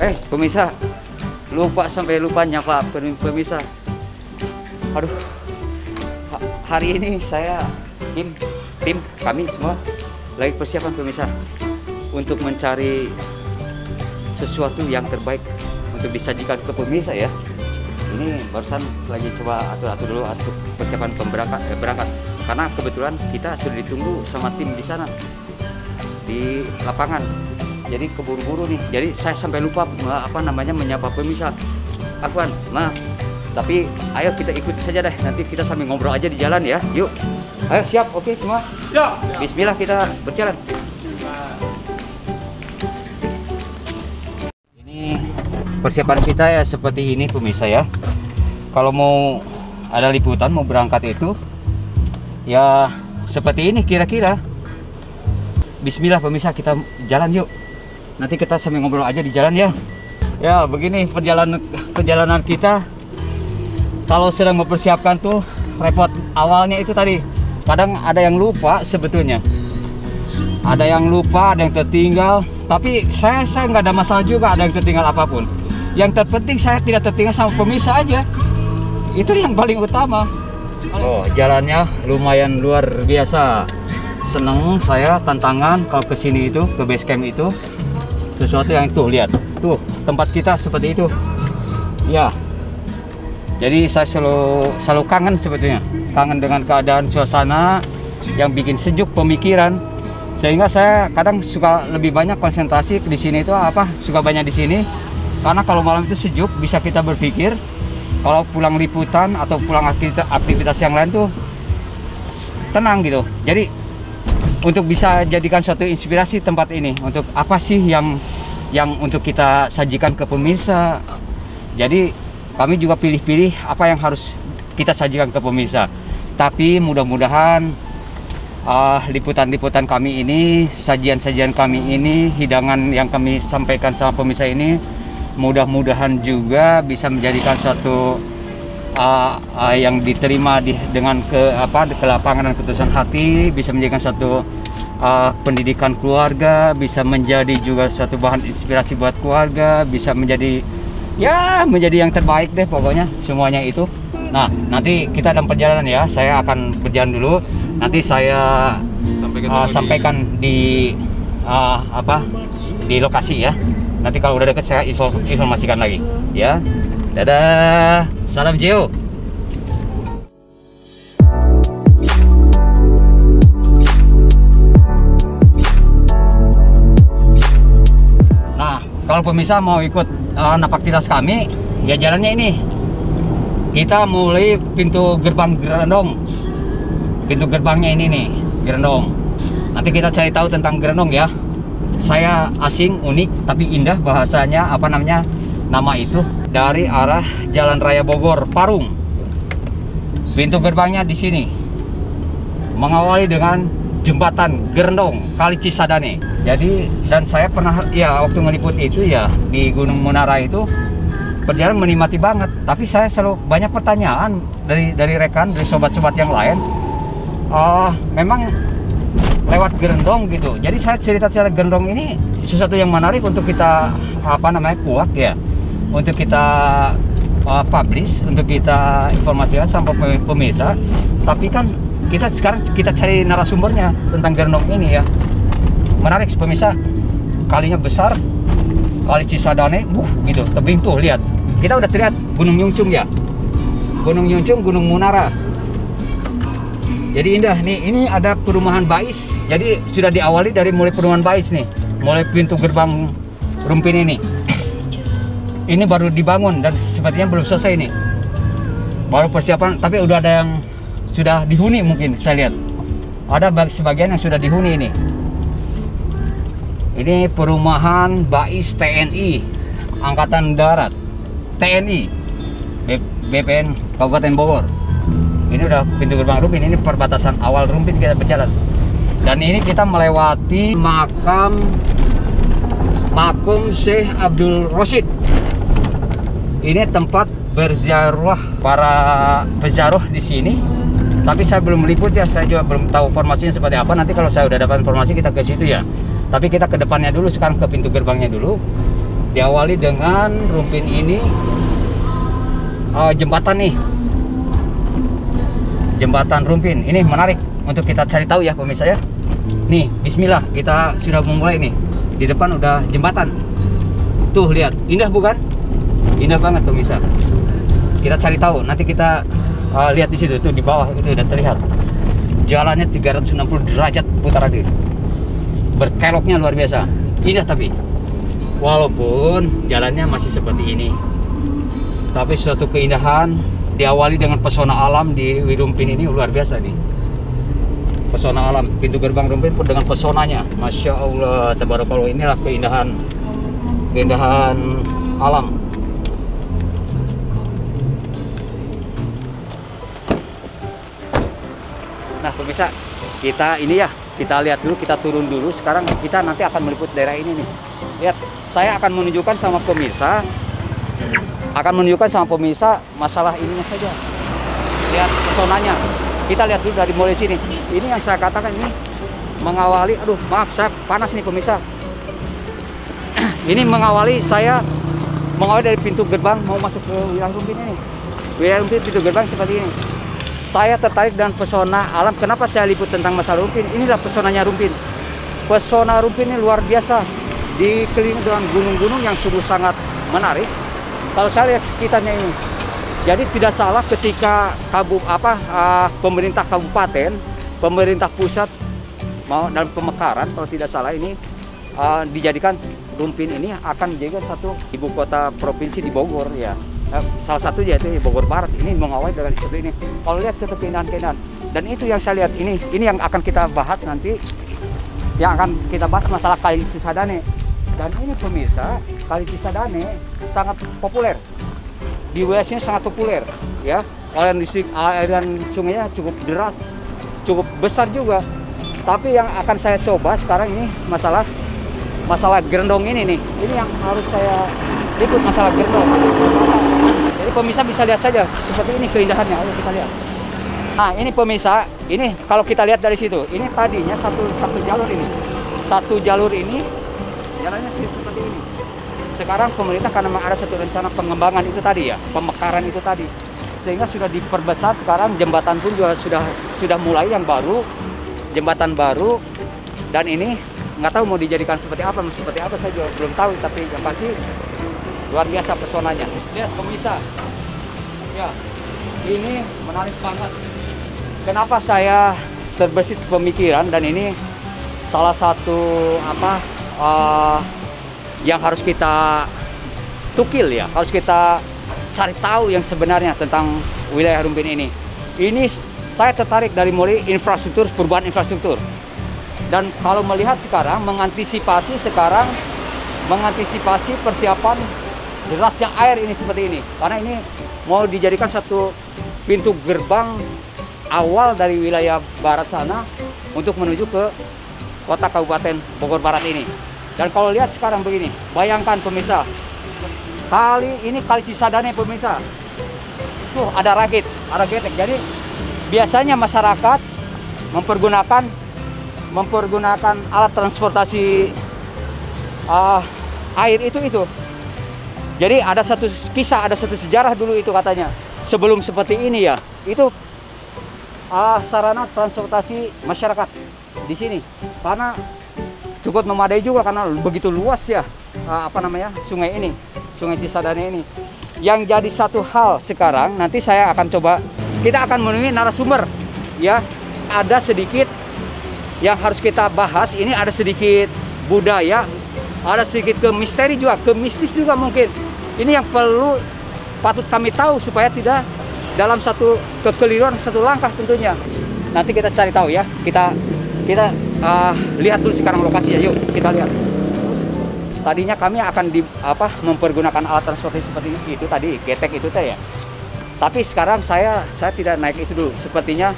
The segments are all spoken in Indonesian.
Pemirsa, sampai lupa nyapa pemirsa. Aduh, hari ini saya tim kami semua lagi persiapan pemirsa untuk mencari sesuatu yang terbaik untuk disajikan ke pemirsa ya. Ini barusan lagi coba atur dulu persiapan berangkat karena kebetulan kita sudah ditunggu sama tim di sana di lapangan. Jadi keburu-buru nih. Jadi saya sampai lupa menyapa pemirsa. Afwan, maaf. Tapi ayo kita ikut saja deh. Nanti kita sambil ngobrol aja di jalan ya. Yuk. Ayo siap, oke semua? Siap. Bismillah kita berjalan. Ini persiapan kita ya seperti ini pemirsa ya. Kalau mau ada liputan mau berangkat itu ya seperti ini kira-kira. Bismillah pemirsa kita jalan yuk. Nanti kita sambil ngobrol aja di jalan ya. Ya begini perjalanan kita. Kalau sedang mempersiapkan tuh repot awalnya itu tadi. Kadang ada yang lupa sebetulnya. Ada yang lupa, ada yang tertinggal. Tapi saya nggak ada masalah juga ada yang tertinggal apapun. Yang terpenting saya tidak tertinggal sama pemirsa aja. Itu yang paling utama. Oh jalannya lumayan luar biasa. Seneng saya tantangan kalau kesini itu ke base camp itu. Sesuatu yang tuh lihat tuh tempat kita seperti itu ya. Jadi saya selalu kangen sebetulnya, kangen dengan keadaan suasana yang bikin sejuk pemikiran, sehingga saya kadang suka lebih banyak konsentrasi di sini itu suka banyak di sini karena kalau malam itu sejuk bisa kita berpikir. Kalau pulang liputan atau pulang aktivitas yang lain tuh tenang gitu. Jadi untuk bisa jadikan suatu inspirasi tempat ini untuk apa sih yang untuk kita sajikan ke pemirsa. Jadi kami juga pilih-pilih apa yang harus kita sajikan ke pemirsa. Tapi mudah-mudahan liputan-liputan kami ini, sajian-sajian kami ini, hidangan yang kami sampaikan sama pemirsa ini mudah-mudahan juga bisa menjadikan suatu yang diterima dengan kelapangan dan ketulusan hati, bisa menjadikan suatu pendidikan keluarga, bisa menjadi juga suatu bahan inspirasi buat keluarga, bisa menjadi yang terbaik deh pokoknya semuanya itu. Nah nanti kita dalam perjalanan ya, saya akan berjalan dulu, nanti saya sampaikan di di lokasi ya. Nanti kalau udah deket saya informasikan lagi ya. Dadah, salam Jeo. Nah, kalau pemirsa mau ikut napaktilas kami, ya jalannya ini. Kita mulai pintu gerbang Gerendong. Pintu gerbangnya ini nih, Gerendong. Nanti kita cari tahu tentang Gerendong ya. Saya asing, unik, tapi indah bahasanya nama itu dari arah Jalan Raya Bogor, Parung. Pintu gerbangnya di sini. Mengawali dengan jembatan Gerendong, Kali Cisadane. Jadi dan saya pernah ya waktu ngeliput itu ya di Gunung Munara itu perjalanan menikmati banget. Tapi saya selalu banyak pertanyaan dari rekan, dari sobat-sobat yang lain. Memang lewat Gerendong gitu. Jadi saya cerita Gerendong ini sesuatu yang menarik untuk kita kuak ya. Untuk kita publish, untuk kita informasikan sampai pemirsa. Tapi kan sekarang kita cari narasumbernya tentang Gerendong ini ya. Menarik pemirsa. Kalinya besar. Kali Cisadane, gitu. Tebing tuh lihat. Kita udah terlihat Gunung Nyungcung ya. Gunung Nyungcung, Gunung Munara. Jadi indah nih, ini ada perumahan Bais. Jadi sudah diawali dari mulai perumahan Bais nih, mulai pintu gerbang Rumpin ini. Ini baru dibangun dan sepertinya belum selesai nih. Baru persiapan, tapi udah ada yang sudah dihuni mungkin saya lihat. Ada sebagian yang sudah dihuni ini. Ini perumahan Bais TNI, Angkatan Darat, TNI, BPN Kabupaten Bogor. Ini udah pintu gerbang Rumpin, ini perbatasan awal Rumpin kita berjalan. Dan ini kita melewati makam Syekh Abdul Rosyid. Ini tempat berziarah para peziarah di sini. Tapi saya belum meliput ya, saya juga belum tahu formasinya seperti apa. Nanti kalau saya udah dapat informasi kita ke situ ya. Tapi kita ke depannya dulu, sekarang ke pintu gerbangnya dulu. Diawali dengan Rumpin ini jembatan nih. Jembatan Rumpin ini menarik untuk kita cari tahu ya pemirsa ya. Nih, bismillah, kita sudah memulai nih. Di depan udah jembatan. Tuh lihat, indah bukan? Indah banget pemirsa. Kita cari tahu, nanti kita lihat di situ tuh di bawah itu udah terlihat. Jalannya 360 derajat putar lagi. Berkeloknya luar biasa. Indah tapi walaupun jalannya masih seperti ini. Tapi suatu keindahan diawali dengan pesona alam di Rumpin ini luar biasa nih. Pesona alam, pintu gerbang Rumpin pun dengan pesonanya, masya Allah, tabarakallah. Inilah keindahan alam. Nah pemirsa, kita lihat dulu, kita turun dulu. Sekarang kita nanti akan meliput daerah ini nih. Lihat, saya akan menunjukkan sama pemirsa, masalah ininya saja. Lihat pesonanya. Kita lihat dulu dari mulai sini. Ini yang saya katakan ini mengawali, aduh maaf saya panas nih pemirsa. Ini mengawali dari pintu gerbang mau masuk ke wilayah Rumpin ini. Wilayah Rumpin pintu gerbang seperti ini. Saya tertarik dengan pesona alam. Kenapa saya liput tentang masalah Rumpin? Inilah pesonanya Rumpin. Pesona Rumpin ini luar biasa. Dikelilingi dengan gunung-gunung yang sungguh sangat menarik. Kalau saya lihat sekitarnya ini, jadi tidak salah ketika pemerintah kabupaten, pemerintah pusat mau dalam pemekaran, kalau tidak salah ini dijadikan Rumpin ini akan menjadi satu ibu kota provinsi di Bogor ya. Salah satu yaitu Bogor Barat. Ini mengawali dengan seperti ini. Kalau lihat satu keindahan-keindahan, dan itu yang saya lihat ini yang akan kita bahas nanti, yang akan kita bahas masalah Kali Cisadane. Dan ini pemirsa, Kali Cisadane sangat populer di wilayah sini, sangat populer ya. Aliran sungainya cukup deras, cukup besar juga. Tapi yang akan saya coba sekarang ini masalah gerendong ini nih. Ini yang harus saya ikut, masalah gerendong. Jadi pemirsa bisa lihat saja seperti ini keindahannya. Ayo kita lihat. Nah ini pemirsa, ini kalau kita lihat dari situ, ini tadinya satu jalur ini. Satu jalur ini jalannya seperti ini. Sekarang pemerintah karena ada satu rencana pengembangan itu tadi ya, pemekaran itu tadi, sehingga sudah diperbesar. Sekarang jembatan pun juga sudah mulai yang baru, jembatan baru. Dan ini nggak tahu mau dijadikan seperti apa saya juga belum tahu, tapi yang pasti luar biasa pesonanya. Lihat pemirsa, ya ini menarik banget. Kenapa saya terbesit pemikiran, dan ini salah satu yang harus kita tukil ya, harus kita cari tahu yang sebenarnya tentang wilayah Rumpin ini. Ini saya tertarik dari mulai infrastruktur, perubahan infrastruktur. Dan kalau melihat sekarang, mengantisipasi persiapan derasnya air ini seperti ini. Karena ini mau dijadikan satu pintu gerbang awal dari wilayah barat sana untuk menuju ke kota Kabupaten Bogor Barat ini. Dan kalau lihat sekarang begini, bayangkan pemirsa, Kali Cisadane pemirsa. Tuh ada getek. Jadi biasanya masyarakat mempergunakan alat transportasi air itu. Jadi ada satu kisah, ada satu sejarah dulu itu katanya. Sebelum seperti ini ya, itu sarana transportasi masyarakat di sini. Karena cukup memadai juga karena begitu luas ya sungai ini, Sungai Cisadane ini. Yang jadi satu hal sekarang, nanti saya akan coba, kita akan menemui narasumber ya. Ada sedikit yang harus kita bahas, ini ada sedikit budaya, ada sedikit misteri juga, mistis juga mungkin. Ini yang patut kami tahu supaya tidak dalam satu kekeliruan, satu langkah tentunya. Nanti kita cari tahu ya. Kita lihat dulu sekarang lokasinya. Yuk kita lihat. Tadinya kami akan mempergunakan alat transportasi seperti itu tadi, getek itu ya. Tapi sekarang saya tidak naik itu dulu. Sepertinya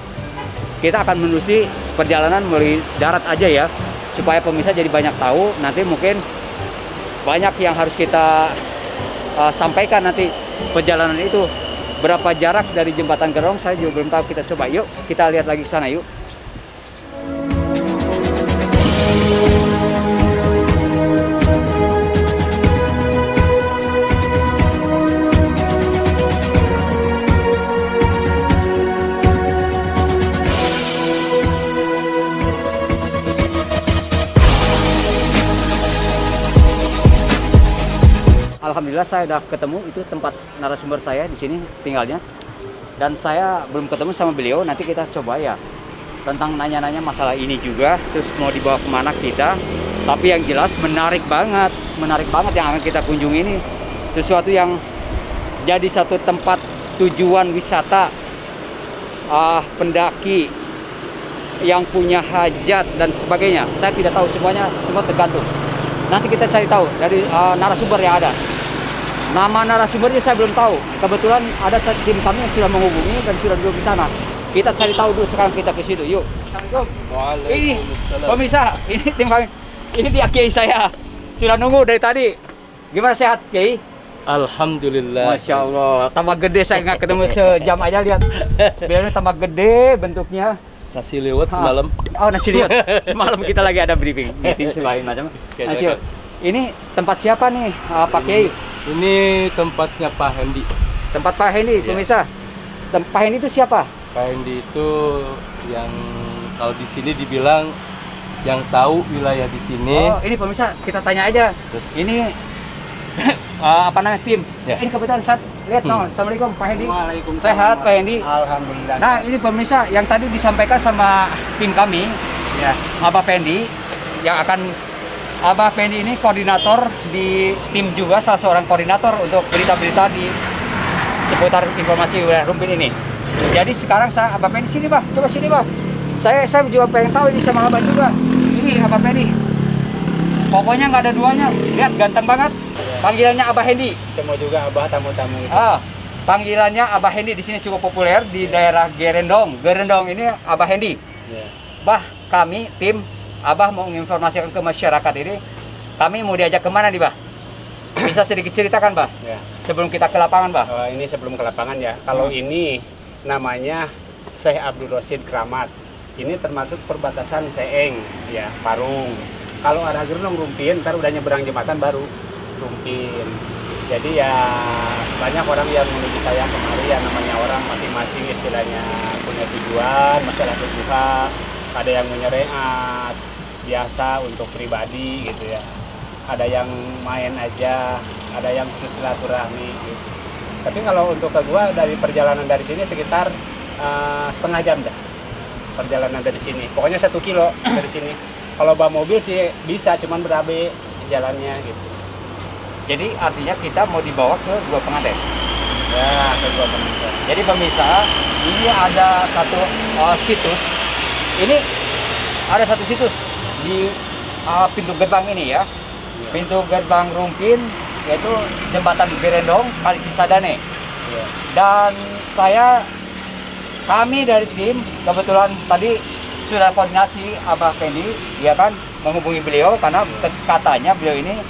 kita akan menelusuri perjalanan melalui darat aja ya, supaya pemirsa jadi banyak tahu. Nanti mungkin banyak yang harus kita sampaikan nanti perjalanan itu. Berapa jarak dari jembatan Gerong saya juga belum tahu. Kita coba yuk, kita lihat lagi ke sana yuk. alhamdulillah saya udah ketemu itu tempat narasumber saya di sini tinggalnya. Dan saya belum ketemu sama beliau, nanti kita coba ya tentang nanya-nanya masalah ini juga, terus mau dibawa kemana kita. Tapi yang jelas menarik banget yang akan kita kunjungi ini. Sesuatu yang jadi satu tempat tujuan wisata pendaki yang punya hajat dan sebagainya. Saya tidak tahu semuanya, semua tergantung. Nanti kita cari tahu dari narasumber yang ada. Nama narasumbernya saya belum tahu. Kebetulan ada tim kami yang sudah menghubungi dan sudah duduk di sana. Kita cari tahu dulu, sekarang kita ke situ. Yuk. Assalamualaikum. Ini pemirsa, ini tim kami. Ini dia Kiai saya. Sudah nunggu dari tadi. Gimana, sehat Kiai? Alhamdulillah. Masya Allah. Tambah gede, saya nggak ketemu sejam aja, lihat. Biarnya tambah gede bentuknya. Nasi liwet semalam. Oh, nasi liwet. Semalam kita lagi ada briefing, meeting sebagainya macam. Nasi liwet. Ini tempat siapa nih, Pak Kiai? Ini tempatnya Pak Hendi. Tempat Pak Hendi, pemirsa. Pak Hendi itu siapa? Pak Hendi itu yang kalau di sini dibilang yang tahu wilayah di sini. Oh, ini pemirsa, kita tanya aja. Ini apa namanya, tim? Ya. Ini kebetulan saat lihat no. Assalamualaikum Pak Hendi. Waalaikumsalam. Sehat Pak Hendi? Alhamdulillah. Nah, ini pemirsa yang tadi disampaikan sama tim kami, ya, Abah Pendi, yang akan Abah Pendi ini koordinator di tim juga, salah seorang koordinator untuk berita-berita di seputar informasi wilayah Rumpin ini. Jadi sekarang saya Abah Pendi sini, Bah. Coba sini, Bah. Saya juga pengen tahu ini sama Abah juga. Ini Abah Pendi. Pokoknya nggak ada duanya. Lihat, ganteng banget. Panggilannya Abah Hendi. Semua juga Abah tamu-tamu itu. Panggilannya Abah Hendi di sini cukup populer di daerah Gerendong. Gerendong ini Abah Hendi. Ya. Bah, kami tim Abah mau menginformasikan ke masyarakat ini. Kami mau diajak kemana nih, Bah? Bisa sedikit ceritakan, Bah? Ya. Sebelum kita ke lapangan, Bah. Ini sebelum ke lapangan ya. Kalau ini namanya Syekh Abdul Rosyid Keramat. Ini termasuk perbatasan Seeng, ya, Parung. Kalau arah Gerendong Rumpin, ntar udah nyeberang jembatan baru Rumpin. Jadi ya banyak orang yang menuju saya kemari, ya namanya orang masing-masing istilahnya punya tujuan, masalah kebuka, ada yang menyereat, biasa untuk pribadi gitu ya. Ada yang main aja, ada yang khusus silaturahmi gitu. Tapi kalau untuk ke gua dari perjalanan dari sini sekitar setengah jam dah. Perjalanan dari sini. Pokoknya 1 kilo dari sini. Kalau bawa mobil sih bisa, cuman berabe jalannya gitu. Jadi artinya kita mau dibawa ke Gua Penganten. Ya, ke Gua Penganten. Jadi pemirsa, ini ada satu situs. Ini ada satu situs di pintu gerbang ini ya. Pintu gerbang Rumpin, yaitu jembatan Gerendong Kali Cisadane. Ya. Dan kami dari tim kebetulan tadi sudah koordinasi Abah Pendi, ya kan, menghubungi beliau karena katanya beliau ini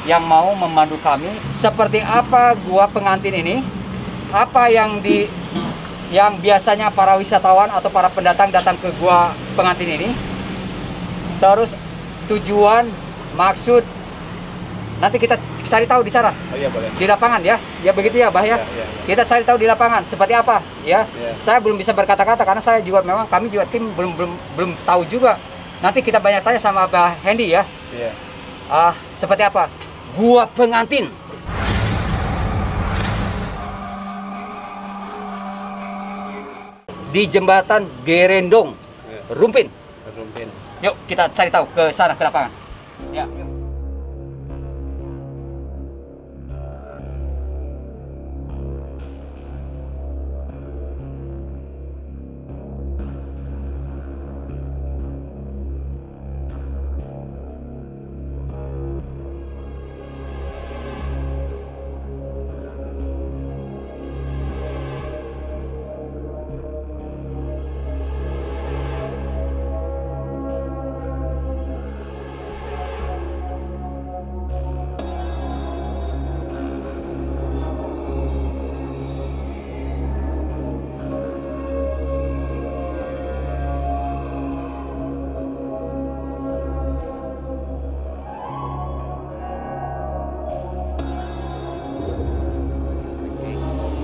yang mau memandu kami seperti apa Gua Pengantin ini, apa yang biasanya para wisatawan atau para pendatang datang ke Gua Pengantin ini, terus tujuan, maksud, nanti kita cari tahu di sana. Oh iya, boleh. Di lapangan ya, ya begitu ya, Bah ya. Ya. Kita cari tahu di lapangan seperti apa ya. Saya belum bisa berkata-kata karena saya juga memang kami juga tim belum tahu juga. Nanti kita banyak tanya sama Bah Hendi ya. Iya. Seperti apa Gua Pengantin. Di jembatan Gerendong Rumpin. Rumpin. Yuk kita cari tahu ke sana, ke lapangan. Ya, yuk.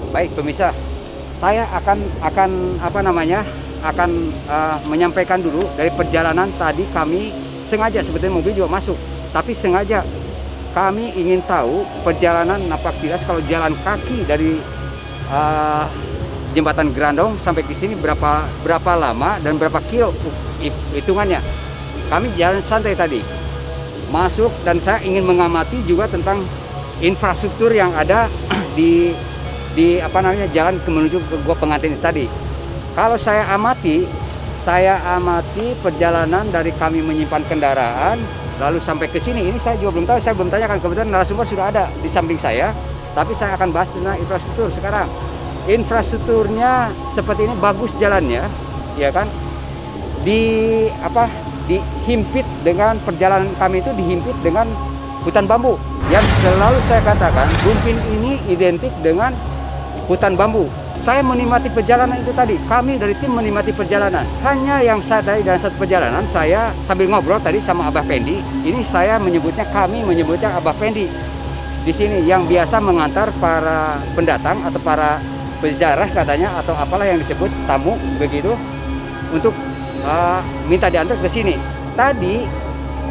Baik pemirsa, saya akan menyampaikan dulu dari perjalanan tadi. Kami sengaja, sebetulnya mobil juga masuk, tapi sengaja kami ingin tahu perjalanan napak tilas kalau jalan kaki dari Jembatan Grandong sampai ke sini berapa lama dan berapa kilo hitungannya. Kami jalan santai tadi, masuk, dan saya ingin mengamati juga tentang infrastruktur yang ada di apa namanya jalan menuju ke Gua Pengantin tadi. Kalau saya amati perjalanan dari kami menyimpan kendaraan lalu sampai ke sini. Ini saya juga belum tahu, saya belum tanyakan, kebetulan narasumber sudah ada di samping saya, tapi saya akan bahas tentang infrastruktur sekarang. Infrastrukturnya seperti ini, bagus jalannya, ya kan? Dihimpit dengan perjalanan kami itu dihimpit dengan hutan bambu. Yang selalu saya katakan, Rumpin ini identik dengan hutan bambu. Saya menikmati perjalanan itu tadi. Kami dari tim menikmati perjalanan. Hanya yang saya tadi dalam satu perjalanan, saya sambil ngobrol tadi sama Abah Pendi. Ini kami menyebutnya Abah Pendi di sini yang biasa mengantar para pendatang atau para peziarah katanya, atau apalah yang disebut tamu begitu, untuk minta diantar ke sini. Tadi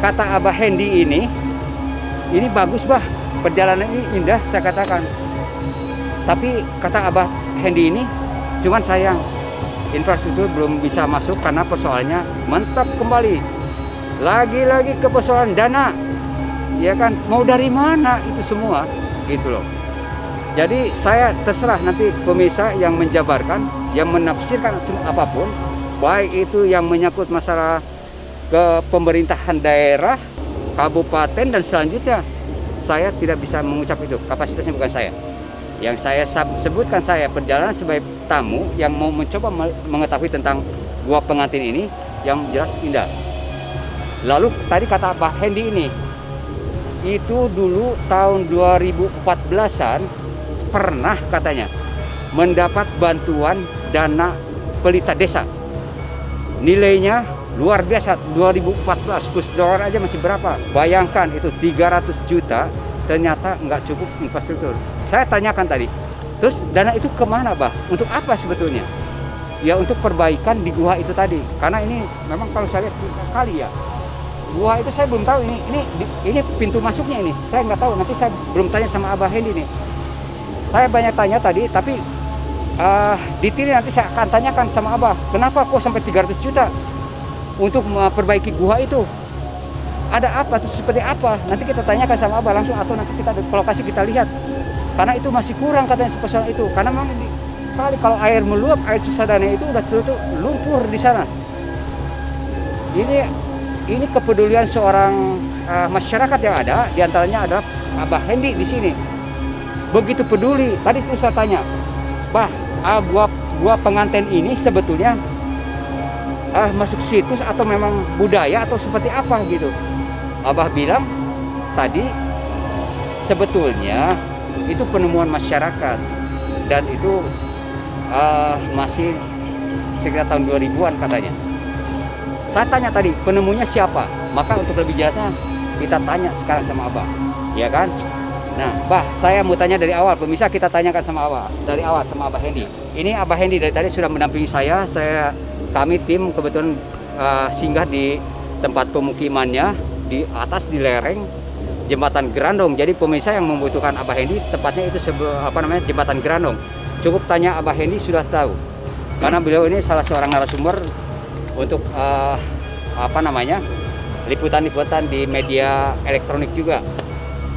kata Abah Hendi ini bagus bah, perjalanan ini indah, saya katakan. Tapi kata Abah Hendi ini, cuman sayang infrastruktur belum bisa masuk karena persoalannya mantap kembali. Lagi-lagi ke persoalan dana, ya kan? Mau dari mana itu semua, gitu loh. Jadi saya terserah nanti pemirsa yang menjabarkan, yang menafsirkan apapun, baik itu yang menyangkut masalah ke pemerintahan daerah, kabupaten, dan selanjutnya. Saya tidak bisa mengucap itu, kapasitasnya bukan saya. Yang saya sebutkan, saya perjalanan sebagai tamu yang mau mencoba mengetahui tentang Gua Pengantin ini yang jelas indah. Lalu tadi kata Pak Hendi ini, itu dulu tahun 2014-an pernah katanya mendapat bantuan dana pelita desa. Nilainya luar biasa, 2014 kurs dolar aja masih berapa? Bayangkan itu 300 juta, ternyata nggak cukup infrastruktur. Saya tanyakan tadi, terus dana itu kemana bah? Untuk apa sebetulnya? Ya untuk perbaikan di gua itu tadi. Karena ini memang kalau saya lihat sekali ya, gua itu saya belum tahu ini pintu masuknya ini. Saya nggak tahu, nanti saya belum tanya sama Abah Hendi nih. Saya banyak tanya tadi, tapi detailnya nanti saya akan tanyakan sama Abah. Kenapa kok sampai 300 juta untuk memperbaiki gua itu? Ada apa? Itu seperti apa? Nanti kita tanyakan sama Abah langsung, atau nanti kita ke lokasi kita lihat. Karena itu masih kurang katanya persoalan itu. Karena memang kalau air meluap, air Cisadane itu udah tutup lumpur di sana. Ini kepedulian seorang masyarakat yang ada, diantaranya adalah Abah Hendi di sini. Begitu peduli. Tadi itu saya tanya, bah, gua pengantin ini sebetulnya masuk situs atau memang budaya atau seperti apa gitu. Abah bilang tadi sebetulnya itu penemuan masyarakat, dan itu masih sekitar tahun 2000-an katanya. Saya tanya tadi, penemunya siapa? Maka untuk lebih jelasnya kita tanya sekarang sama Abah, ya kan? Nah, Bah, saya mau tanya dari awal, pemirsa kita tanyakan sama Abah, dari awal sama Abah Hendi. Ini Abah Hendi dari tadi sudah mendampingi kami tim kebetulan singgah di tempat pemukimannya di atas di lereng Jembatan Grandong. Jadi pemirsa yang membutuhkan Abah Hendi, tepatnya itu Jembatan Grandong. Cukup tanya Abah Hendi sudah tahu. Karena beliau ini salah seorang narasumber untuk liputan-liputan di media elektronik juga.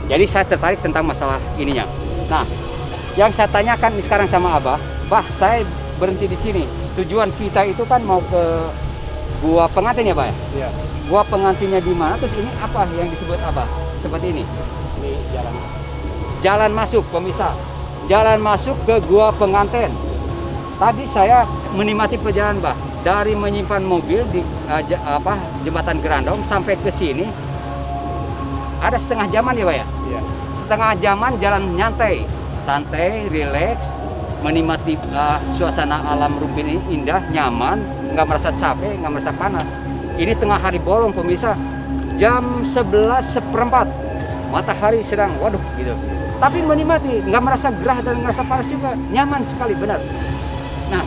Jadi saya tertarik tentang masalah ininya. Nah, yang saya tanyakan sekarang sama Abah, Bah, saya berhenti di sini. Tujuan kita itu kan mau ke Gua Pengantin ya, Pak? Iya. Gua Pengantinnya di mana? Terus ini apa yang disebut Abah? Seperti ini. Ini jalan. Jalan masuk, pemirsa. Jalan masuk ke Gua Pengantin. Tadi saya menikmati perjalanan, Bah, dari menyimpan mobil di Jembatan Grandong sampai ke sini. Ada setengah jaman ya, Pak ya? Iya. Setengah jaman jalan nyantai, santai, rileks, menikmati suasana alam Rumpin ini indah, nyaman, nggak merasa capek, nggak merasa panas. Ini tengah hari bolong, pemirsa, jam 11:04, matahari sedang, waduh, gitu. Tapi menikmati, nggak merasa gerah dan merasa panas juga, nyaman sekali, benar. Nah,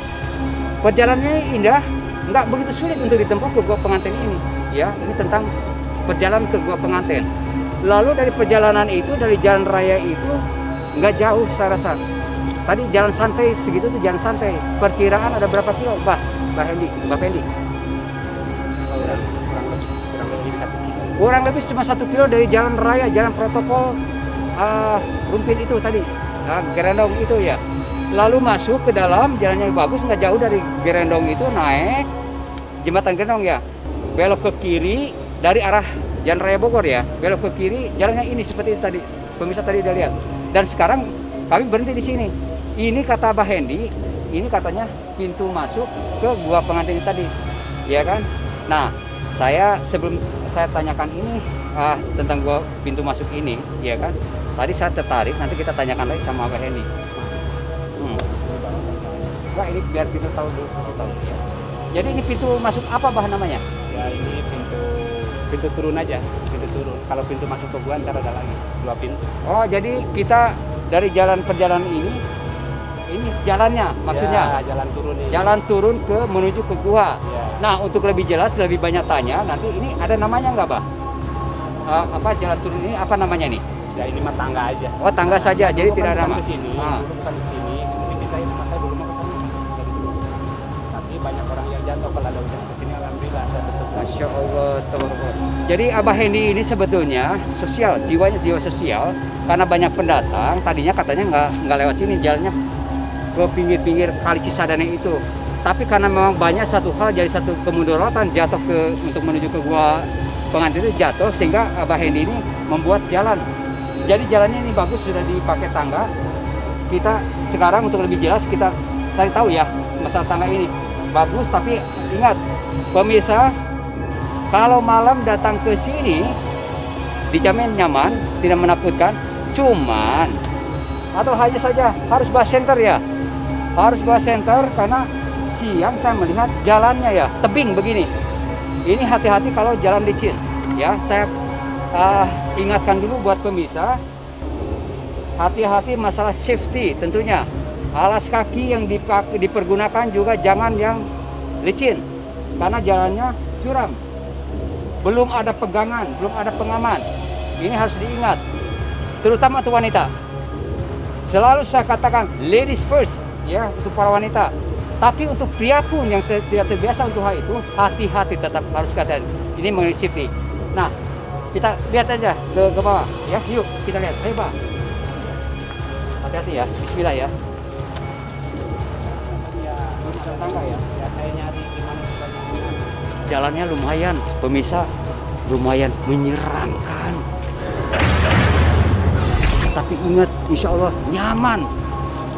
perjalanannya indah, nggak begitu sulit untuk ditempuh ke Gua Pengantin ini. Ya, ini tentang perjalanan ke Gua Pengantin. Lalu dari perjalanan itu, dari jalan raya itu nggak jauh saya rasa. Tadi jalan santai segitu tuh jalan santai. Perkiraan ada berapa kilo, Mbak Hendi, Mbak Fendi? Kurang lebih 1 kilo. Kurang lebih cuma 1 kilo dari jalan raya, jalan protokol Rumpin itu tadi, Gerendong itu ya. Lalu masuk ke dalam, jalannya bagus, nggak jauh dari Gerendong itu, naik jembatan Gerendong ya. Belok ke kiri dari arah Jalan Raya Bogor ya, belok ke kiri, jalannya ini seperti itu tadi, pemirsa tadi udah lihat. Dan sekarang kami berhenti di sini. Ini kata Abah Hendi, ini katanya pintu masuk ke gua pengantin tadi, ya kan? Nah, sebelum saya tanyakan ini tentang gua pintu masuk ini, ya kan? Tadi saya tertarik, nanti kita tanyakan lagi sama Abah Hendi. Enggak, ini biar kita tahu dulu, kasih tahu ya. Jadi ini pintu masuk apa Bah namanya? Ya ini pintu turun aja, pintu turun. Kalau pintu masuk ke gua ntar ada lagi 2 pintu. Oh, jadi kita dari perjalanan ini jalannya maksudnya? Ya, jalan turun ini. Jalan turun menuju ke gua. Ya. Nah, untuk lebih jelas, lebih banyak tanya, nanti ini ada namanya nggak, Bah? Apa jalan turun ini apa namanya nih? Ya ini mah tangga aja. Oh, tangga saja, jadi Dulu tidak ada nama. Ke sini, dulu bukan ke sini. Ini kita ini masa dulu mau ke sana. Dari dulu. Tapi banyak orang yang jatuh kalau ada hujan ke sini, alhamdulillah saya tetap. Masya Allah, teman-teman. Jadi Abah Hendi ini sebetulnya sosial, jiwanya jiwa sosial, karena banyak pendatang. Tadinya katanya nggak lewat sini, jalannya ke pinggir-pinggir Kali Cisadane itu. Tapi karena memang banyak satu hal jadi satu kemudorotan jatuh untuk menuju ke gua pengantin itu jatuh, sehingga Abah Hendi ini membuat jalan. Jadi jalannya ini bagus, sudah dipakai tangga. Kita sekarang untuk lebih jelas kita cari tahu ya masalah tangga ini. Bagus, tapi ingat pemirsa, kalau malam datang ke sini dijamin nyaman, tidak menakutkan. Cuman atau hanya saja harus bawa senter ya. Harus bawa senter karena siang saya melihat jalannya ya tebing begini. Ini hati-hati kalau jalan licin ya. Saya ingatkan dulu buat pemirsa, hati-hati masalah safety tentunya. Alas kaki yang dipergunakan juga jangan yang licin karena jalannya curam. Belum ada pegangan, belum ada pengaman. Ini harus diingat, terutama untuk wanita. Selalu saya katakan ladies first ya untuk para wanita. Tapi untuk pria pun yang tidak terbiasa untuk hal itu, hati-hati, tetap harus hati-hati. Ini mengenai safety. Nah, kita lihat aja ke bawah ya. Yuk kita lihat. Ayo Pak, hati-hati ya. Bismillah ya. Tangga ya. Ya saya nyari gimana supaya Jalannya lumayan, pemirsa, lumayan menyeramkan. Tapi ingat, insya Allah nyaman.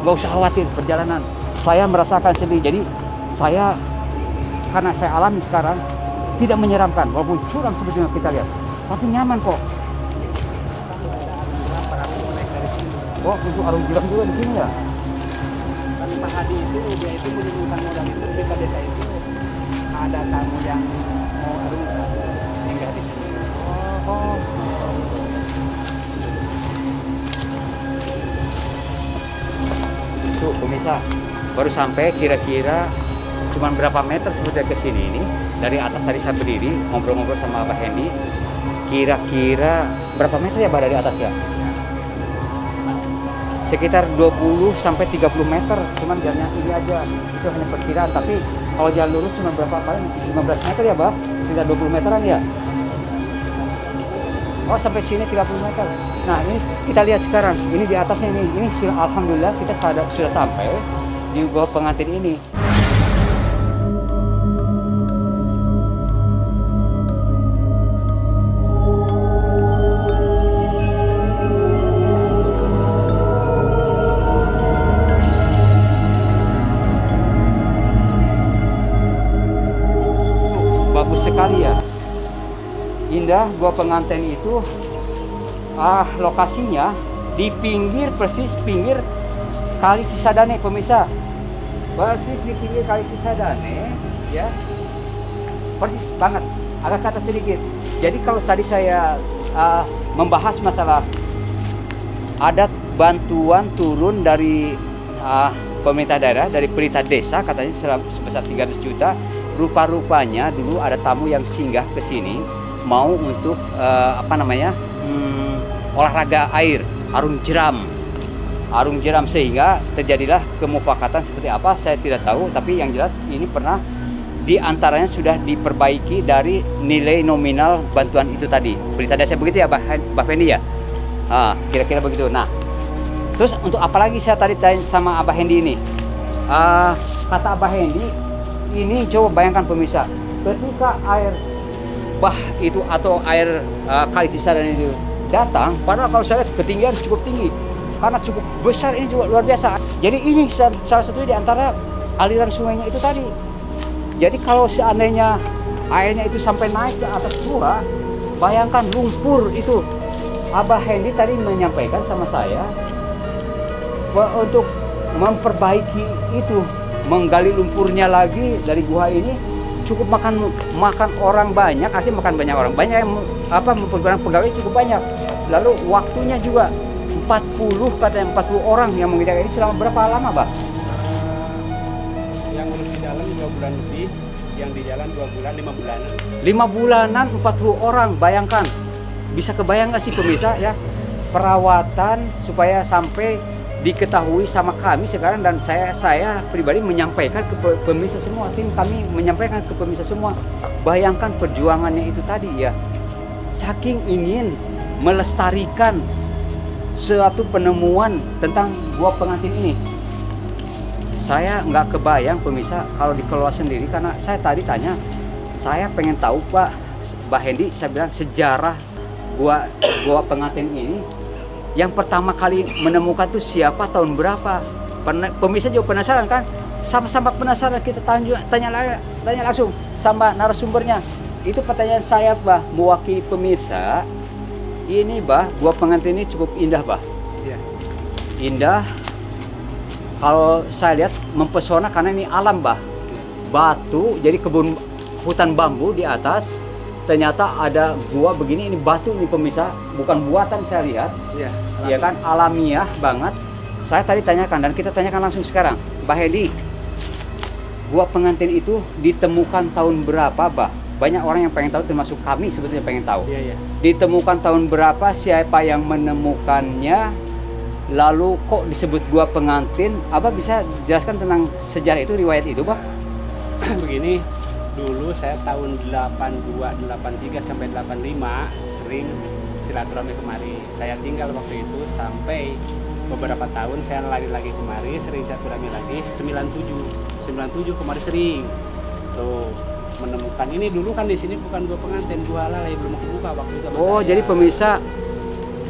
Nggak usah khawatir perjalanan. Saya merasakan sendiri. Jadi karena saya alami sekarang, tidak menyeramkan. Walaupun curam sebetulnya kita lihat, tapi nyaman kok. Oh, itu arung jeram juga di sini ya. Kan Pak Hadi itu dia itu menyembuhkan modal itu di desa itu ada tamu yang mau arungkan singgah di sini. Tuh pemirsa, baru sampai kira-kira cuma berapa meter sebetulnya ke sini ini. Dari atas tadi saya berdiri ngobrol-ngobrol sama Abah Hendi. Kira-kira berapa meter ya Bah dari atas ya? Sekitar 20 sampai 30 meter, cuman jalannya ini aja. Itu hanya perkiraan, tapi kalau jalan lurus cuma berapa paling 15 meter ya Bah? Sekitar 20 meteran ya? Oh, sampai sini 30 meter. Nah, ini kita lihat sekarang. Ini di atasnya ini alhamdulillah kita sudah sampai di gua pengantin ini. Bagus sekali ya. Indah gua pengantin itu. Lokasinya di persis pinggir Kali Cisadane pemirsa. Persis di pinggir Kali Cisadane ya. Persis banget. Agak kata sedikit. Jadi kalau tadi saya membahas masalah adat bantuan turun dari pemerintah daerah, dari perintah desa katanya sebesar 300 juta. Rupa-rupanya dulu ada tamu yang singgah ke sini mau untuk olahraga air, arung jeram. Arung jeram, sehingga terjadilah kemufakatan seperti apa saya tidak tahu, tapi yang jelas ini pernah diantaranya sudah diperbaiki dari nilai nominal bantuan itu tadi. Berita desa begitu ya Mbak Fendi ya? Kira-kira begitu. Nah, terus untuk apa lagi saya tadi tanya sama Abah Hendi ini? Kata Abah Hendi, ini coba bayangkan pemirsa, ketika air bah itu atau air kali Cisadane itu datang, padahal kalau saya lihat ketinggian cukup tinggi, karena cukup besar, ini juga luar biasa. Jadi ini salah satu di antara aliran sungainya itu tadi. Jadi kalau seandainya airnya itu sampai naik ke atas gua, bayangkan lumpur itu. Abah Hendi tadi menyampaikan sama saya untuk memperbaiki itu, menggali lumpurnya lagi dari gua ini cukup makan orang banyak, artinya makan banyak orang, banyak yang mempergunakan pegawai cukup banyak. Lalu waktunya juga 40 katanya 40 orang yang mengerjakan ini selama berapa lama, Bah? Yang di dalam 2 bulan lebih, yang di jalan 2 bulan, 5 bulanan. 5 bulanan 40 orang, bayangkan. Bisa kebayang nggak sih pemirsa ya, perawatan supaya sampai diketahui sama kami sekarang, dan saya pribadi menyampaikan ke pemirsa semua, tim kami menyampaikan ke pemirsa semua. Bayangkan perjuangannya itu tadi ya, saking ingin melestarikan suatu penemuan tentang gua pengantin ini. Saya nggak kebayang pemirsa kalau dikelola sendiri, karena saya tadi tanya, saya pengen tahu Pak Mbak Hendi, saya bilang sejarah gua pengantin ini yang pertama kali menemukan tuh siapa, tahun berapa. Pemirsa juga penasaran kan? Sama-sama penasaran, kita tanya langsung sama narasumbernya. Itu pertanyaan saya, Bah, mewakili pemirsa. Ini, Bah, gua pengantin ini cukup indah, Bah. Iya. Indah. Kalau saya lihat mempesona karena ini alam, Bah. Batu, jadi kebun hutan bambu di atas. Ternyata ada gua begini, ini batu nih pemirsa, bukan buatan saya lihat. Iya. Iya kan, alamiah banget. Saya tadi tanyakan dan kita tanyakan langsung sekarang, Mbak Hedi, gua pengantin itu ditemukan tahun berapa, Bah? Banyak orang yang pengen tahu, termasuk kami sebetulnya pengen tahu. Iya, iya. Ditemukan tahun berapa, siapa yang menemukannya, lalu kok disebut gua pengantin? Abah bisa jelaskan tentang sejarah itu, riwayat itu, Bah? Begini, dulu saya tahun 82, 83 sampai 85 sering silaturahmi kemari. Saya tinggal waktu itu sampai beberapa tahun saya lari lagi kemari, sering silaturahmi lagi. 97 kemari sering. Tuh, menemukan ini dulu kan di sini bukan gua pengantin, gua lalai belum kebuka waktu itu sama Oh, saya. jadi pemirsa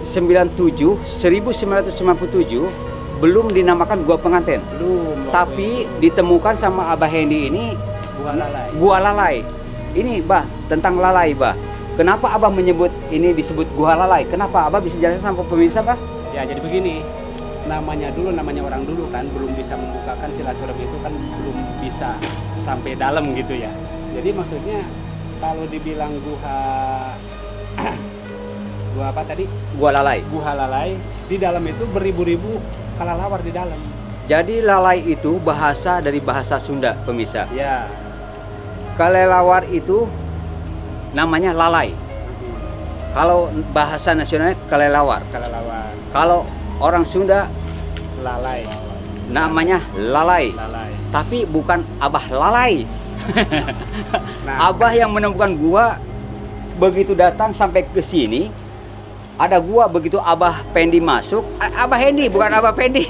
1997 belum dinamakan gua pengantin. Belum. Tapi ditemukan sama Abah Hendi ini gua lalai. gua lalai. Ini, Bah, tentang lalai, Bah. Kenapa Abah menyebut ini disebut gua lalai? Kenapa? Abah bisa jelaskan sama pemirsa, Bah? Ya, jadi begini. Namanya orang dulu kan belum bisa membukakan silaturahmi itu kan belum bisa sampai dalam gitu ya. Jadi maksudnya kalau dibilang gua apa tadi? Gua lalai. Guha lalai, di dalam itu beribu-ribu kalalawar di dalam. Jadi lalai itu bahasa dari bahasa Sunda, pemirsa. Ya. Kelelawar itu namanya lalai. Kalau bahasa nasionalnya kelelawar. Kalalawar, Kalau orang Sunda lalai, namanya lalai. lalai. Tapi bukan Abah lalai. Nah, Abah yang menemukan gua begitu datang sampai ke sini, ada gua begitu Abah Pendi masuk, Abah Hendi bukan Abah Pendi.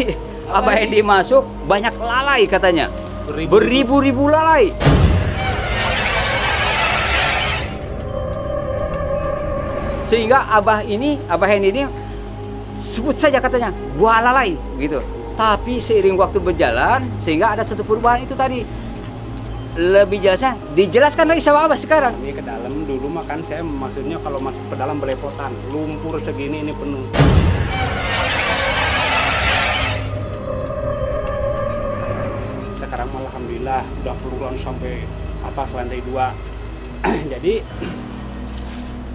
Abah Hendi masuk, banyak lalai katanya. Beribu-ribu lalai. Sehingga Abah Hendi ini sebut saja katanya gua lalai gitu. Tapi seiring waktu berjalan sehingga ada satu perubahan itu tadi. Lebih jelasnya dijelaskan lagi sama Abah sekarang. ini ke dalam dulu makan saya maksudnya kalau masuk ke dalam belepotan, lumpur segini ini penuh. Sekarang malah alhamdulillah udah peluruan sampai atas lantai 2. Jadi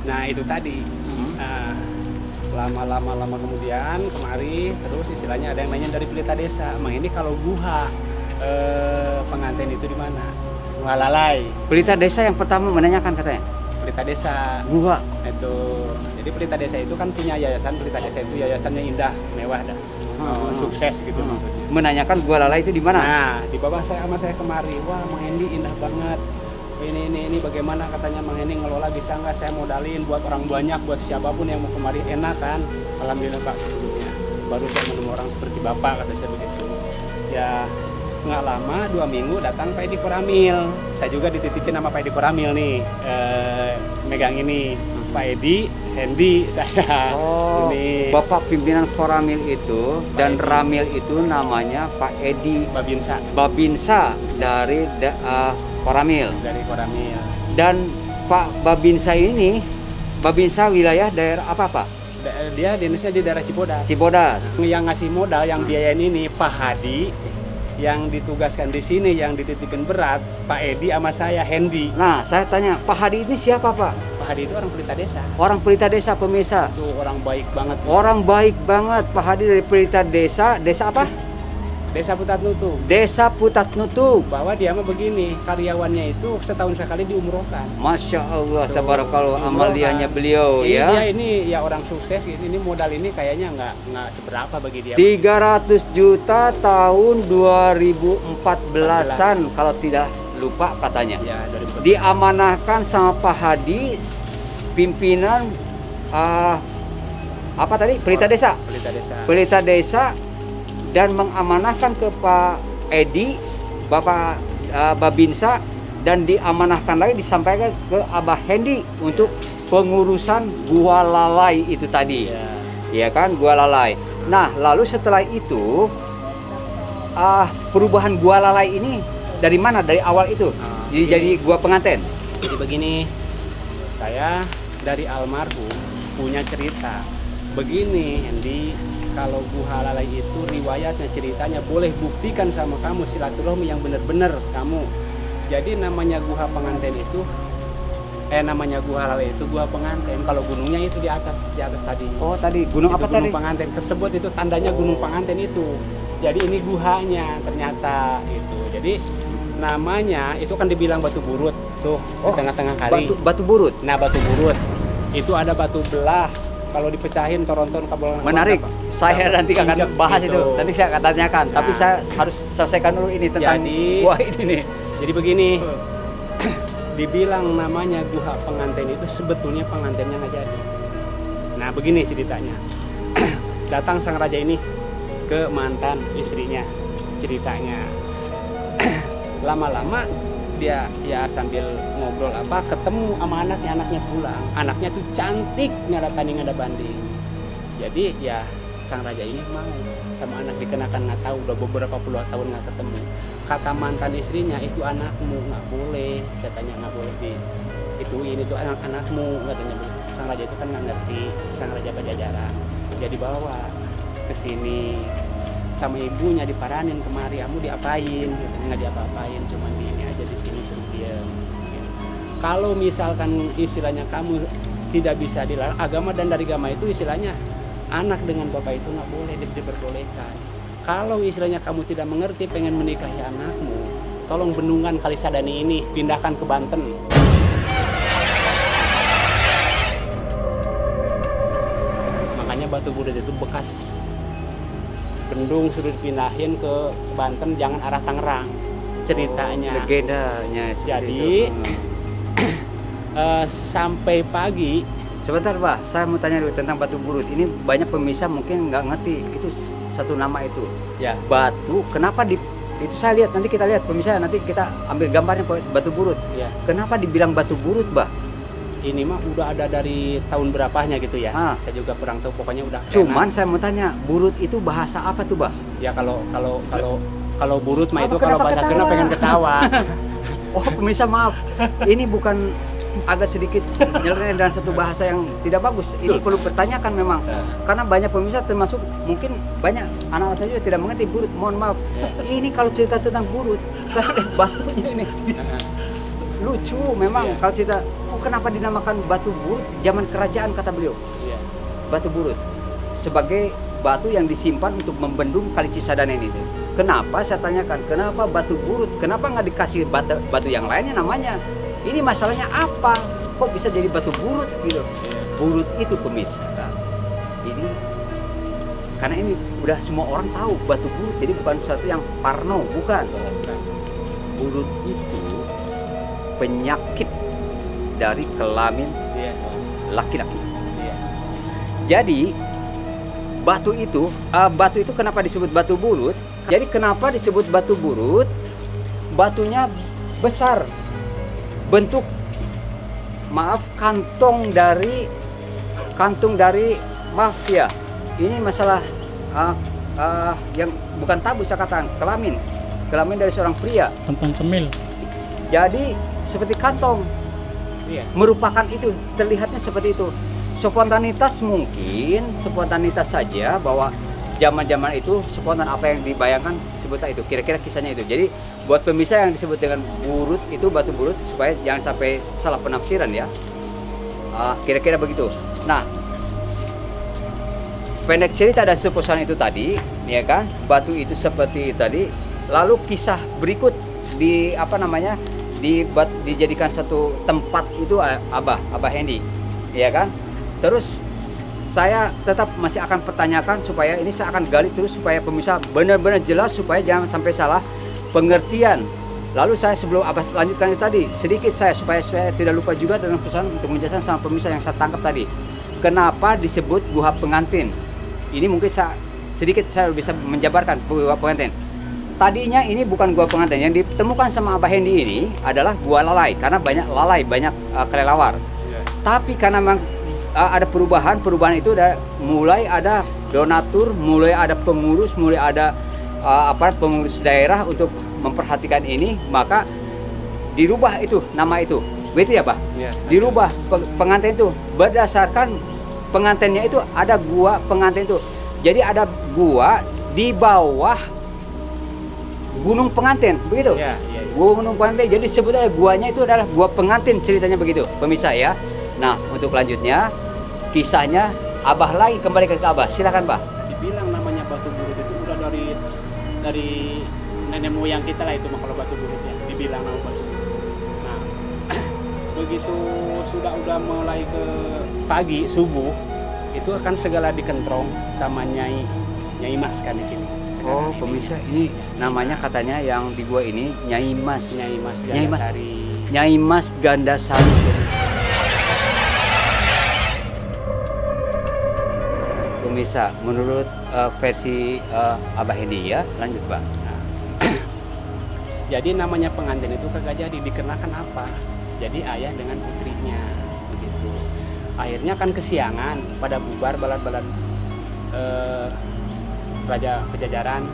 nah itu tadi lama kemudian kemari terus istilahnya ada yang nanya dari Pelita Desa, "Mang ini kalau guha pengantin itu di mana?" Guha lalai. Pelita Desa yang pertama menanyakan katanya. Pelita Desa. Gua. Itu. Jadi Pelita Desa itu kan punya yayasan. Pelita Desa itu yayasannya indah, mewah dah. Sukses gitu maksudnya. Menanyakan gua lalai itu di mana? Nah, di bawah saya sama saya kemari. Wah, Mang Hendi indah banget. Ini bagaimana katanya Mang Hendi ngelola, bisa nggak saya modalin buat orang banyak, buat siapapun yang mau kemari, enak kan? Alhamdulillah Pak, sebelumnya baru saya menemukan orang seperti Bapak, kata saya begitu. Ya nggak lama, 2 minggu datang Pak Edi Koramil. Saya juga dititipin sama Pak Edi Koramil nih, megang ini. Pak Edi, Hendi, saya. Oh, ini Bapak pimpinan Koramil itu dan Edi. Ramil itu namanya Pak Edi Babinsa Babinsa dari Koramil. dari Koramil. Dan Pak Babinsa ini, Babinsa wilayah daerah apa Pak? Dia di Indonesia di daerah Cibodas. Cibodas. Yang ngasih modal, yang biayain ini Pak Hadi, yang ditugaskan di sini, yang dititipin berat Pak Edi sama saya Hendi. Nah, saya tanya, Pak Hadi ini siapa Pak? Pak Hadi itu orang Pelita Desa. Orang Pelita Desa, pemirsa. Itu orang baik banget. Orang baik banget, Pak Hadi dari Pelita Desa. Desa apa? Desa Putatnutu. Desa Putatnutu. Bahwa dia mah begini, karyawannya itu setahun sekali diumrohkan. Masya Allah, Tuh, tabarakallah diumrohkan. amaliahnya beliau Dia ya. ini ya orang sukses gitu. Ini modal ini kayaknya nggak seberapa bagi dia. 300 juta tahun 2014-an kalau tidak lupa katanya. Ya, dari Diamanahkan sama Pak Hadi, pimpinan apa tadi? Pelita Desa. Pelita Desa. Pelita Desa, dan mengamanahkan ke Pak Edi, Bapak Babinsa, dan diamanahkan lagi disampaikan ke Abah Hendi untuk pengurusan Gua Lalai itu tadi. Ya. Ya kan, Gua Lalai. Nah, lalu setelah itu perubahan Gua Lalai ini dari mana? Dari awal itu. Jadi gua penganten. Jadi begini, saya dari almarhum punya cerita. Begini, Hendi, kalau Guha Lalai itu riwayatnya, ceritanya boleh buktikan sama kamu silaturahmi yang benar-benar kamu. Jadi namanya Guha Penganten itu, namanya Guha Lalai itu Guha Penganten. Kalau gunungnya itu di atas tadi. Oh, tadi gunung Itu apa Gunung tadi? Penganten tersebut itu tandanya Gunung Penganten itu. Jadi ini guhanya ternyata itu. Jadi namanya itu kan dibilang batu burut tuh Oh, di tengah-tengah kali. Batu burut. Nah, batu burut itu ada batu belah. Kalau dipecahin toronton kabolan. Menarik. Saya nanti akan Injek bahas gitu. itu. Nanti saya akan tanyakan. Tapi Nah. saya harus selesaikan dulu ini tentang gua ini nih. Jadi begini, dibilang namanya Guha Penganten itu sebetulnya pengantennya nggak jadi. Nah, begini ceritanya. Datang sang raja ini ke mantan istrinya, ceritanya. Lama-lama dia ya sambil ngobrol apa ketemu sama anaknya pulang. Anaknya tuh cantik, nggak ada tanding nggak ada banding. Jadi ya sang raja ini mau sama anak, dikenakan nggak tahu udah beberapa puluh tahun nggak ketemu. Kata mantan istrinya, itu anakmu, nggak boleh, katanya nggak boleh ini tuh anakmu, katanya. Sang raja itu kan nggak ngerti, sang raja Pajajaran. Dia dibawa ke sini sama ibunya, diparanin kemari, kamu diapain? Katanya nggak diapa-apain, cuma di ini aja di sini suruh diam. Gitu. Kalau misalkan istilahnya kamu tidak bisa dilarang, agama dan dari agama itu istilahnya anak dengan bapak itu nggak boleh diperbolehkan. Kalau istilahnya kamu tidak mengerti, pengen menikahi anakmu, tolong bendungan Kalisadani ini pindahkan ke Banten. Makanya batu burut itu bekas bendung suruh dipindahin ke Banten, jangan arah Tangerang. Ceritanya. Legendanya seperti Jadi itu. sampai pagi. Sebentar, Bah, saya mau tanya dulu tentang batu burut. Ini banyak pemirsa mungkin nggak ngerti itu satu nama itu. Ya. Batu, kenapa itu saya lihat, nanti kita lihat pemirsa, nanti kita ambil gambarnya batu burut. Ya. Kenapa dibilang batu burut, Bah? Ini mah udah ada dari tahun berapanya gitu ya. Ah. Saya juga kurang tahu, pokoknya udah. Cuman saya mau tanya, burut itu bahasa apa tuh, Bah? Ya kalau burut mah itu Apa, kalau kenapa bahasa Sunda ketawa? pengen ketawa. Oh, pemirsa maaf. Ini bukan agak sedikit nyeleneh dan satu bahasa yang tidak bagus. Ini perlu pertanyakan memang. Karena banyak pemirsa termasuk mungkin banyak anak-anak saya juga tidak mengerti burut. Mohon maaf. Ini kalau cerita tentang burut, saya lihat batunya ini. Lucu memang Iya. kalau cerita, kenapa dinamakan batu burut? Zaman kerajaan kata beliau. Iya. Batu burut sebagai batu yang disimpan untuk membendung Kali Cisadane ini. Kenapa saya tanyakan? Kenapa batu burut? Kenapa nggak dikasih batu yang lainnya namanya? Ini masalahnya apa? kok bisa jadi batu burut gitu. Burut itu pemirsa. Ini karena ini udah semua orang tahu batu burut, jadi bukan sesuatu yang parno, bukan. Burut itu penyakit dari kelamin laki-laki. Jadi batu itu kenapa disebut batu burut? Jadi kenapa disebut batu burut? Batunya besar, bentuk kantung dari maaf ya. Ini masalah yang bukan tabu, saya katakan kelamin dari seorang pria. Kantong kemil. Jadi seperti kantong, merupakan itu, terlihatnya seperti itu. Spontanitas saja bahwa zaman-zaman itu spontan apa yang dibayangkan sebutnya itu. Kira-kira kisahnya itu. Jadi buat pemirsa yang disebut dengan burut itu batu burut, supaya jangan sampai salah penafsiran ya. Kira-kira begitu. Nah, pendek cerita dan seposan itu tadi, ya kan? Batu itu seperti tadi. Lalu kisah berikut dijadikan satu tempat itu Abah Hendy, ya kan? Terus saya tetap masih akan pertanyakan supaya ini saya akan gali terus supaya pemirsa benar-benar jelas supaya jangan sampai salah pengertian. Lalu saya sebelum Abah lanjutkan itu tadi sedikit supaya saya tidak lupa juga dengan pesan untuk menjelaskan sama pemirsa yang saya tangkap tadi. Kenapa disebut gua pengantin? Ini mungkin saya bisa menjabarkan gua pengantin. Tadinya ini bukan gua pengantin, yang ditemukan sama Abah Hendy ini adalah gua lalai karena banyak lalai, kelelawar. Tapi karena memang ada perubahan itu mulai ada donatur, mulai ada pengurus, mulai ada pengurus daerah untuk memperhatikan ini, maka dirubah itu nama itu. Begitu ya, Pak? Ya, dirubah pengantin itu berdasarkan pengantinnya itu ada gua pengantin itu. Jadi ada gua di bawah gunung pengantin, begitu? Ya, ya. Gunung pengantin. Jadi sebetulnya guanya itu adalah gua pengantin, ceritanya begitu, pemirsa ya. Nah, untuk lanjutnya kisahnya Abah lagi kembali ke Abah. Silakan, Pak. Dibilang namanya batu burut itu udah dari nenek moyang kita lah itu mah kalau batu burut ya. Dibilang nama batu burut. Nah, begitu udah mulai ke pagi subuh itu akan segala dikentrong sama Nyai Mas kan di sini. Oh, pemirsa, ini namanya katanya yang di gua ini Nyai Mas. Nyai Mas Gandasari. Nyai Mas Gandasari. Pemirsa, menurut versi Abah Hendy ya, lanjut Bang. Nah, jadi namanya pengantin itu kagak jadi dikarenakan apa? Jadi ayah dengan putrinya begitu. Akhirnya kan kesiangan pada bubar balad-balad Raja Pajajaran.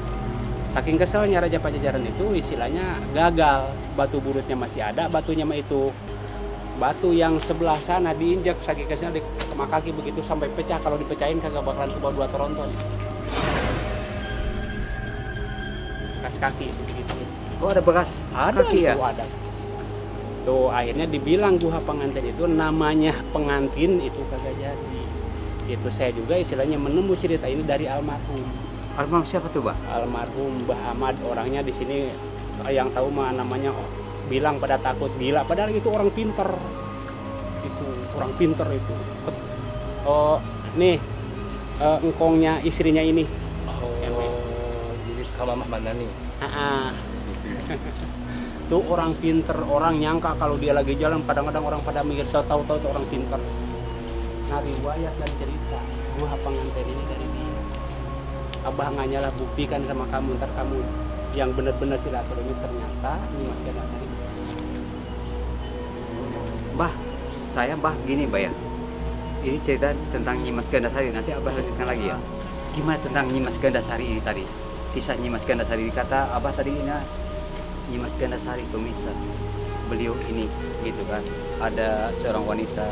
Saking keselnya Raja Pajajaran itu istilahnya gagal, batu burutnya masih ada, batunya mah itu batu yang sebelah sana diinjak saking keselnya sama kaki begitu sampai pecah. Kalau dipecahin kagak bakalan ke bawah 2 tronton. Bekas kaki begitu. Oh, ada bekas Ada kaki ya? itu ada. Tuh akhirnya dibilang guha pengantin itu namanya pengantin itu kagak jadi. Itu saya juga istilahnya menemu cerita ini dari almarhum. Almarhum siapa tuh, Bang? Almarhum Mbah Ahmad, orangnya di sini yang tahu mah namanya bilang pada takut gila, padahal itu orang pinter. Itu orang pinter itu. Oh, nih engkongnya istrinya ini. Oh, jadi Kamamah mana nih? Tuh orang pinter, orang nyangka kalau dia lagi jalan kadang-kadang orang pada mikir saya tahu-tahu itu orang pinter. Nah, riwayat dan cerita gua pengantin ini dari dia. Abah nganyalah buktikan sama kamu, ntar kamu yang benar-benar silaturahmi ternyata ini Mas Gandasari. Mbah gini, Mbah ya. Ini cerita tentang Nyimas Gandasari, nanti Abah lanjutkan lagi ya. Gimana tentang Nyimas Gandasari ini tadi? Kisah Nyimas Gandasari, dikata Abah tadi ini Nyimas Gandasari pemirsa. Beliau ini gitu kan. Ada seorang wanita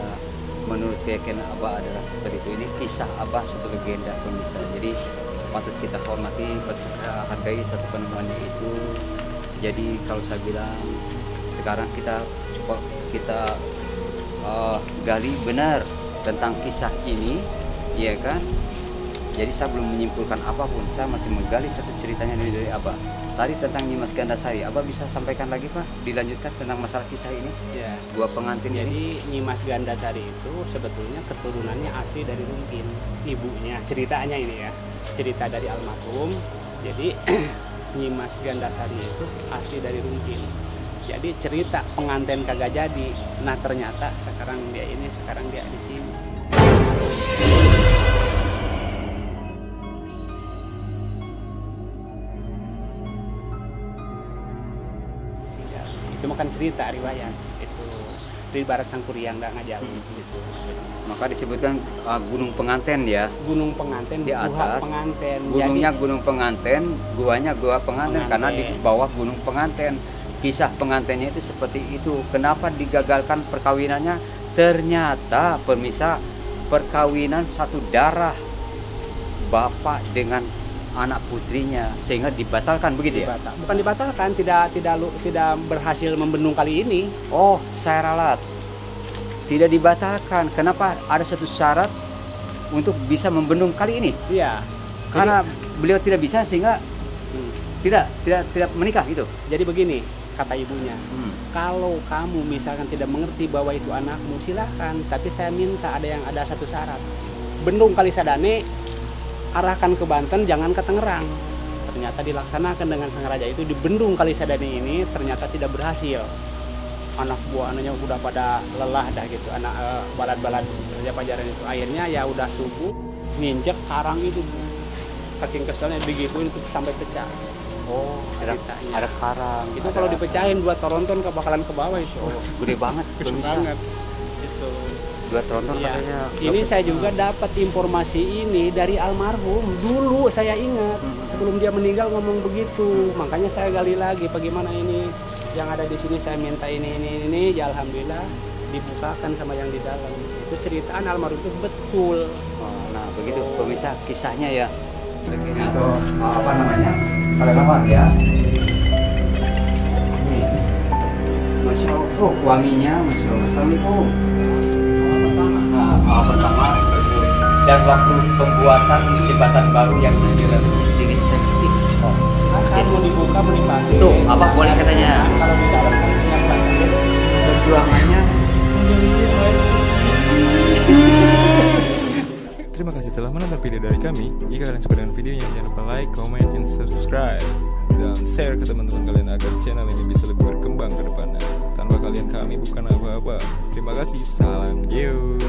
menurut keyakinan Abah adalah seperti itu. Ini kisah Abah satu legenda pemirsa. Jadi patut kita hormati, patut kita hargai satu penemuannya itu. Jadi kalau saya bilang sekarang kita gali benar tentang kisah ini, ya kan? Jadi saya belum menyimpulkan apapun, saya masih menggali satu ceritanya dari Abah. Tadi tentang Nyimas Gandasari, Abah bisa sampaikan lagi Pak, dilanjutkan tentang masalah kisah ini? Ya. Gua pengantin ini. Jadi Nyimas Gandasari itu sebetulnya keturunannya asli dari Rumpin. Ibunya, ceritanya ini ya, cerita dari almarhum. Jadi Nyimas Gandasari itu asli dari Rumpin. Jadi cerita pengantin kagak jadi. Nah ternyata sekarang dia di sini. Itu makan cerita riwayat itu di barat Sangkuriang nggak ngajalin gitu maksudnya. Maka disebutkan gunung penganten ya. Gunung penganten Di atas, penganten. Gunungnya Jadi, gunung penganten, guanya gua penganten, karena di bawah gunung penganten. Kisah pengantennya itu seperti itu. Kenapa digagalkan perkawinannya? Ternyata pemirsa, perkawinan satu darah bapak dengan anak putrinya, sehingga dibatalkan begitu ya? bukan dibatalkan, tidak berhasil membendung kali ini. Oh, saya ralat. Tidak dibatalkan. Kenapa? Ada satu syarat untuk bisa membendung kali ini. Iya. Karena beliau tidak bisa sehingga tidak menikah gitu. Jadi begini kata ibunya. Kalau kamu misalkan tidak mengerti bahwa itu anakmu, silahkan. Tapi saya minta ada satu syarat. Bendung Kalisadane arahkan ke Banten, jangan ke Tangerang. Ternyata dilaksanakan dengan sengaja itu di Bendung Kalisadane ini ternyata tidak berhasil. Anak buah anaknya udah pada lelah dah gitu, anak balad-balad kerja pajaran itu. Akhirnya ya udah subuh nginjek karang itu. Saking keselnya digituin itu sampai pecah. Oh, ada karang. Itu kalau dipecahin 2 tronton bakalan ke bawah itu. Oh, gede banget. Gede banget. Itu. 2 tronton Iya. katanya. Ini saya juga dapat informasi ini dari almarhum. Dulu saya ingat sebelum dia meninggal ngomong begitu. Makanya saya gali lagi bagaimana ini yang ada di sini, saya minta ini. Ya alhamdulillah dibukakan sama yang di dalam. Itu ceritaan almarhum itu betul. Oh, nah, begitu pemirsa kisahnya ya. Atau apa namanya? Kelelawar ya. Masya Allah. Oh, wanginya Masya Allah. Assalamualaikum. Pertama dan waktu pembuatan jembatan baru yang sedikit sensitif. Oh, Silakan mau dibuka mau dipakai. Tuh, apa boleh katanya? Kalau di dalam kan siapa saja. Perjuangannya. Terima kasih telah menonton video dari kami. Jika kalian suka dengan videonya, jangan lupa like, comment, and subscribe. Dan share ke teman-teman kalian agar channel ini bisa lebih berkembang ke depannya. Tanpa kalian kami bukan apa-apa. Terima kasih. Salam Geo.